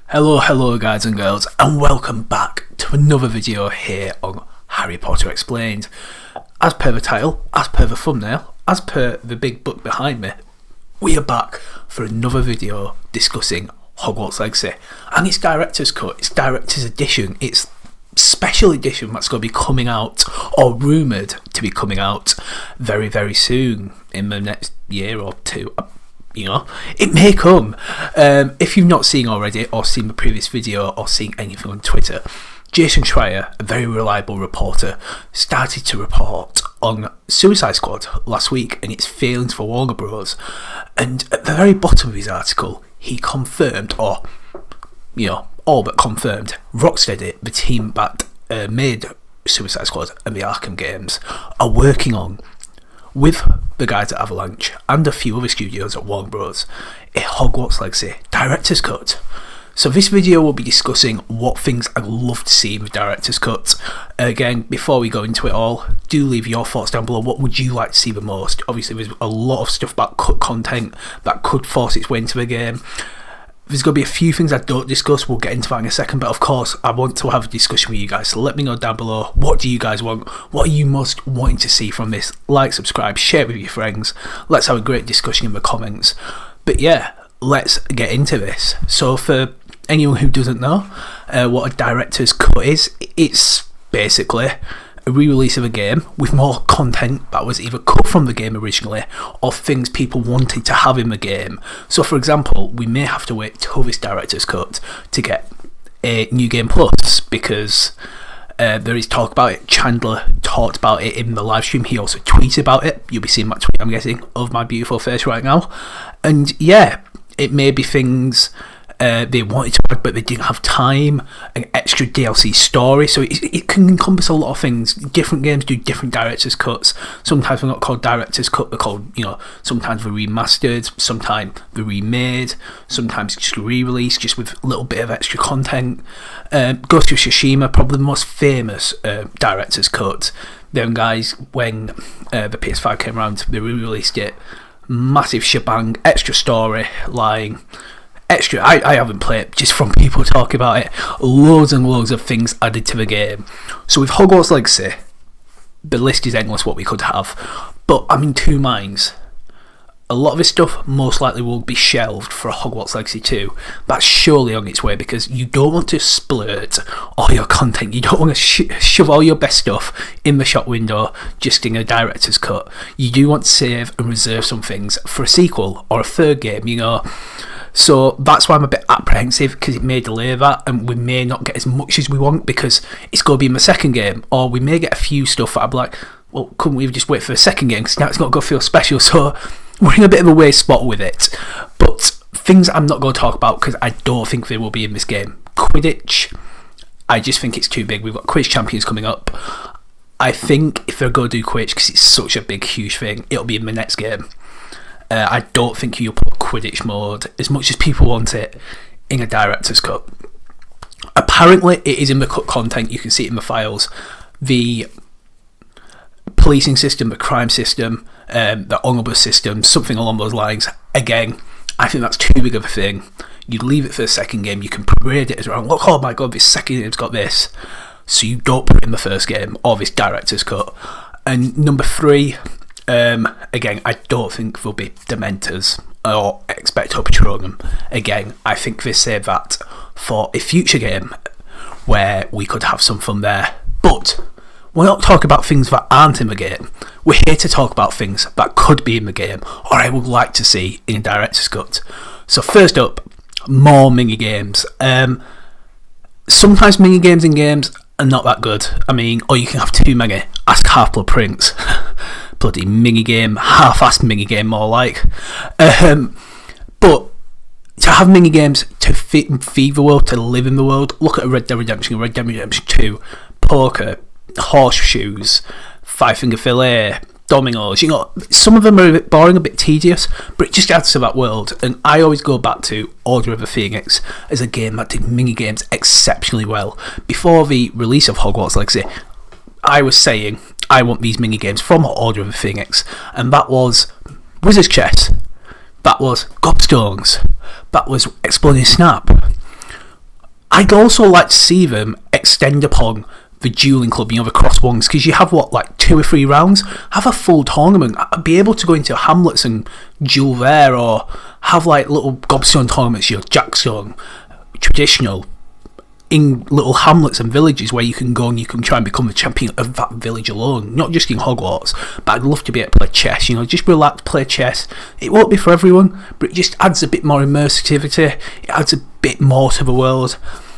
Hello guys and girls, and welcome back to another video here on Harry Potter Explained. As per the title, as per the thumbnail, as per the big book behind me, we are back for another video discussing Hogwarts Legacy. And it's director's cut, it's director's edition, it's special edition that's going to be coming out, or rumoured to be coming out, very very soon, in the next year or two. You know, it may come. If you've not seen already, or seen the previous video, or seen anything on Twitter, Jason Schreier, a very reliable reporter, started to report on Suicide Squad last week and its failings for Warner Bros. And at the very bottom of his article, he confirmed, or, you know, all but confirmed, Rocksteady, the team that made Suicide Squad and the Arkham games, are working on, with the guys at Avalanche and a few other studios at Warner Bros., a Hogwarts Legacy director's cut. So this video will be discussing what things I'd love to see in the director's cut. Again, before we go into it all, do leave your thoughts down below. What would you like to see the most? Obviously there's a lot of stuff about cut content that could force its way into the game. There's going to be a few things I don't discuss, we'll get into that in a second, but of course I want to have a discussion with you guys, so let me know down below, what do you guys want, what are you most wanting to see from this? Like, subscribe, share it with your friends, let's have a great discussion in the comments. But yeah, let's get into this. So for anyone who doesn't know what a director's cut is, it's basically a re-release of a game with more content that was either cut from the game originally or things people wanted to have in the game. So for example, we may have to wait till this director's cut to get a New Game Plus, because there is talk about it. Chandler talked about it in the live stream, he also tweeted about it. You'll be seeing that tweet, I'm guessing, of my beautiful face right now. And yeah, it may be things they wanted to add but they didn't have time, an extra DLC story, so it can encompass a lot of things. Different games do different director's cuts. Sometimes they're not called director's cut, they're called, you know, sometimes they're remastered, sometimes they're remade, sometimes just re-released just with a little bit of extra content. Ghost of Tsushima, probably the most famous director's cut. Them guys, when the PS5 came around, they re-released it, massive shebang, extra story line, extra, I haven't played, just from people talking about it, loads and loads of things added to the game. So with Hogwarts Legacy, the list is endless what we could have, but I'm in two minds. A lot of this stuff most likely will be shelved for Hogwarts Legacy 2. That's surely on its way, because you don't want to splurt all your content, you don't want to shove all your best stuff in the shop window just in a director's cut. You do want to save and reserve some things for a sequel or a third game, you know. So that's why I'm a bit apprehensive, because it may delay that and we may not get as much as we want because it's going to be in the second game, or we may get a few stuff that I'll be like, well, couldn't we just wait for the second game, because now it's not going to feel special. So we're in a bit of a weird spot with it. But things I'm not going to talk about because I don't think they will be in this game. Quidditch, I just think it's too big. We've got Quidditch Champions coming up. I think if they're going to do Quidditch, because it's such a big huge thing, it'll be in the next game. I don't think you'll put Quidditch mode, as much as people want it, in a director's cut. Apparently it is in the cut content, you can see it in the files. The policing system, the crime system, the omnibus system, something along those lines. Again, I think that's too big of a thing. You leave it for the second game, you can parade it as around, look, oh my god, this second game's got this. So you don't put it in the first game, or this director's cut. And number 3, again, I don't think there'll be Dementors or Expecto Patronum. Again, I think they save that for a future game where we could have some fun there. But we're not talking about things that aren't in the game. We're here to talk about things that could be in the game, or I would like to see in a director's cut. So first up, more mini games. Sometimes mini games in games are not that good. I mean, or you can have too many. Ask Half-Blood Prince. Bloody mini game, half-assed mini game more like. But to have mini games to fit and feed the world, to live in the world, look at Red Dead Redemption 2, poker, horseshoes, Five Finger Fillet, dominoes. You know, some of them are a bit boring, a bit tedious, but it just adds to that world. And I always go back to Order of the Phoenix as a game that did mini games exceptionally well. Before the release of Hogwarts Legacy, I was saying I want these mini games from Order of the Phoenix, and that was Wizard's Chess, that was Gobstones, that was Exploding Snap. I'd also like to see them extend upon the dueling club, the cross ones, because you have 2 or 3 rounds. Have a full tournament. I'd be able to go into hamlets and duel there, or have little gobstone tournaments, jackstone, traditional, in little hamlets and villages where you can go and you can try and become the champion of that village alone, not just in Hogwarts. But I'd love to be able to play chess, just relax, play chess. It won't be for everyone, but it just adds a bit more immersivity, it adds a bit more to the world.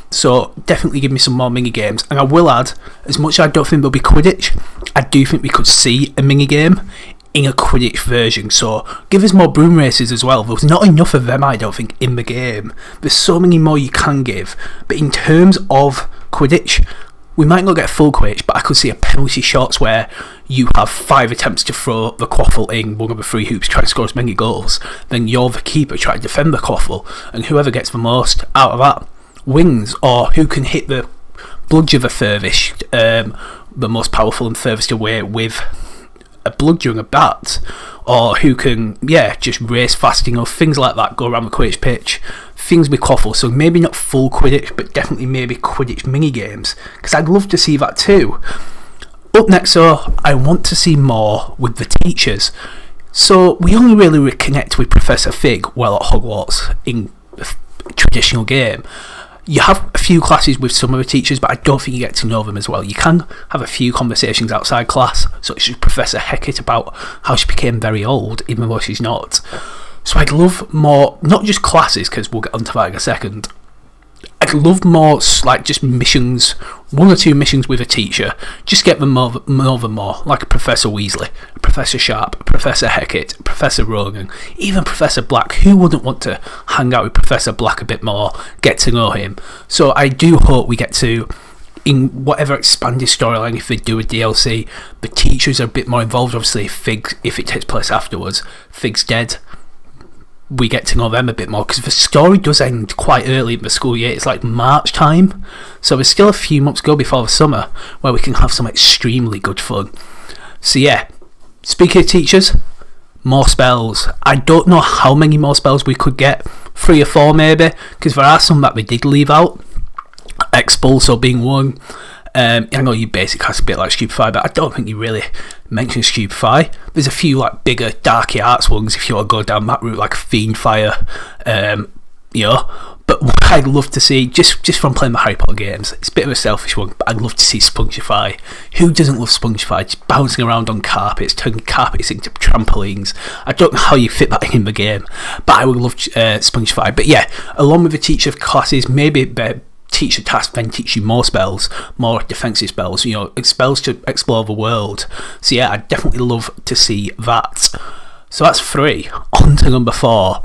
So definitely give me some more mini games. And I will add, as much as I don't think there'll be Quidditch, I do think we could see a mini game in a Quidditch version. So give us more broom races as well. There's not enough of them, I don't think, in the game. There's so many more you can give. But in terms of Quidditch, we might not get full Quidditch, but I could see a penalty shots where you have 5 attempts to throw the quaffle in one of the 3 hoops, try to score as many goals. Then you're the keeper, try to defend the quaffle, and whoever gets the most out of that wins, or who can hit the bludger the furthest, the most powerful and furthest away with a bludger and a bat, or who can just race fast enough, things like that, go around the Quidditch pitch, things with quaffle. So maybe not full Quidditch, but definitely maybe Quidditch mini games, because I'd love to see that too. Up next, though, I want to see more with the teachers. So we only really connect with Professor Fig while at Hogwarts in a traditional game. You have a few classes with some of the teachers, but I don't think you get to know them as well. You can have a few conversations outside class, such as Professor Hecat about how she became very old, even though she's not. So I'd love more, not just classes, because we'll get onto that in a second. I'd love more, just missions, 1 or 2 missions with a teacher. Just get them more, like Professor Weasley, Professor Sharp, Professor Hecat, Professor Rogan, even Professor Black. Who wouldn't want to hang out with Professor Black a bit more, get to know him? So I do hope we get to, in whatever expanded storyline, if they do a DLC, the teachers are a bit more involved. Obviously, if it takes place afterwards, Fig's dead, we get to know them a bit more, because the story does end quite early in the school year. It's March time, so there's still a few months to go before the summer where we can have some extremely good fun. So speaking of teachers, more spells. I don't know how many more spells we could get, 3 or 4 maybe, because there are some that they did leave out, Expulso being one. I know you basically has a bit like Stupefy, but I don't think you really mentioned Stupefy. There's a few bigger darky arts ones if you want to go down that route, like Fiendfire, But what I'd love to see, just from playing the Harry Potter games, it's a bit of a selfish one, but I'd love to see Spongify. Who doesn't love Spongify? Just bouncing around on carpets, turning carpets into trampolines. I don't know how you fit that in the game, but I would love Spongify. But along with the teacher classes, maybe teacher task then teach you more spells, more defensive spells, spells to explore the world. So I'd definitely love to see that. So that's 3. On to number 4.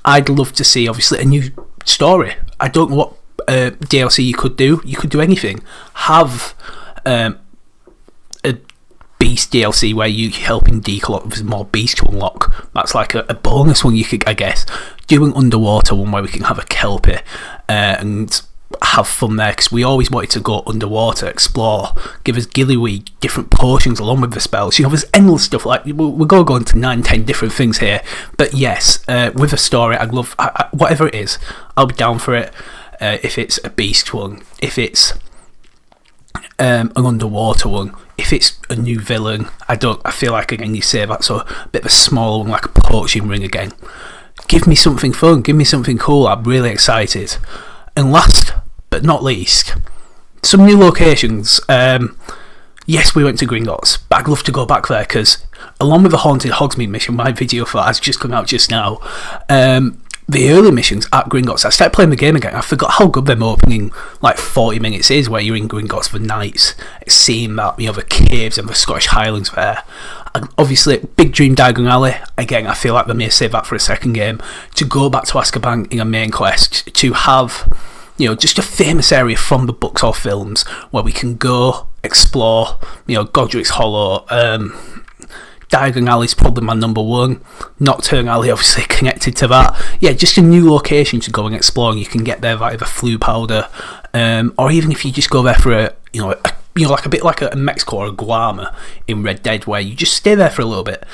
I'd love to see, obviously, a new story. I don't know what DLC you could do. You could do anything. Have a beast DLC where you're helping Deke a lot with more beast to unlock. That's like a bonus one you could, I guess. Do an underwater one where we can have a Kelpie and have fun there, because we always wanted to go underwater, explore, give us gillyweed, different potions along with the spells. There's endless stuff. We're going to go into 9-10 different things here, but yes, with a story, I'd love whatever it is, I'll be down for it. If it's a beast one, if it's an underwater one, if it's a new villain, I feel like, again, you say that, so a bit of a smaller one, like a poaching ring again. Give me something fun, give me something cool. I'm really excited. And last but not least, some new locations. Yes, we went to Gringotts, but I'd love to go back there, because along with the Haunted Hogsmeade mission, my video for that has just come out just now, the early missions at Gringotts, I started playing the game again. I forgot how good them opening 40 minutes is, where you're in Gringotts for nights, seeing that, the caves and the Scottish Highlands there. And obviously, Big Dream Diagon Alley, again, I feel like they may save that for a second game, to go back to Azkaban in a main quest, to have, just a famous area from the books or films where we can go explore, Godric's Hollow. Diagon Alley is probably my number 1. Nocturne Alley, obviously, connected to that. Just a new location to go and explore, and you can get there via the Floo powder, or even if you just go there for a bit like a Mexico or a Guam in Red Dead, where you just stay there for a little bit.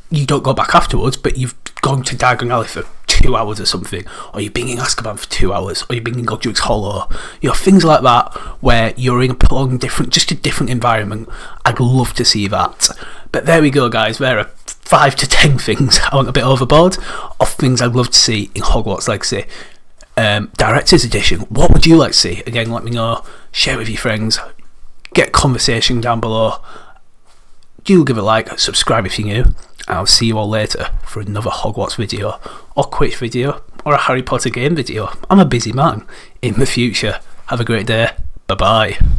You don't go back afterwards, but you've going to Diagon Alley for 2 hours or something, or you're being in Azkaban for 2 hours, or you're being in Godric's Hollow, things like that, where you're in a prolonged just a different environment. I'd love to see that. But there we go, guys. There are 5 to 10 things I went a bit overboard of things I'd love to see in Hogwarts Legacy. Director's Edition, what would you like to see? Again, let me know, share with your friends, get conversation down below. Do give a like, subscribe if you're new, and I'll see you all later for another Hogwarts video, or Quiz video, or a Harry Potter game video. I'm a busy man in the future. Have a great day. Bye bye.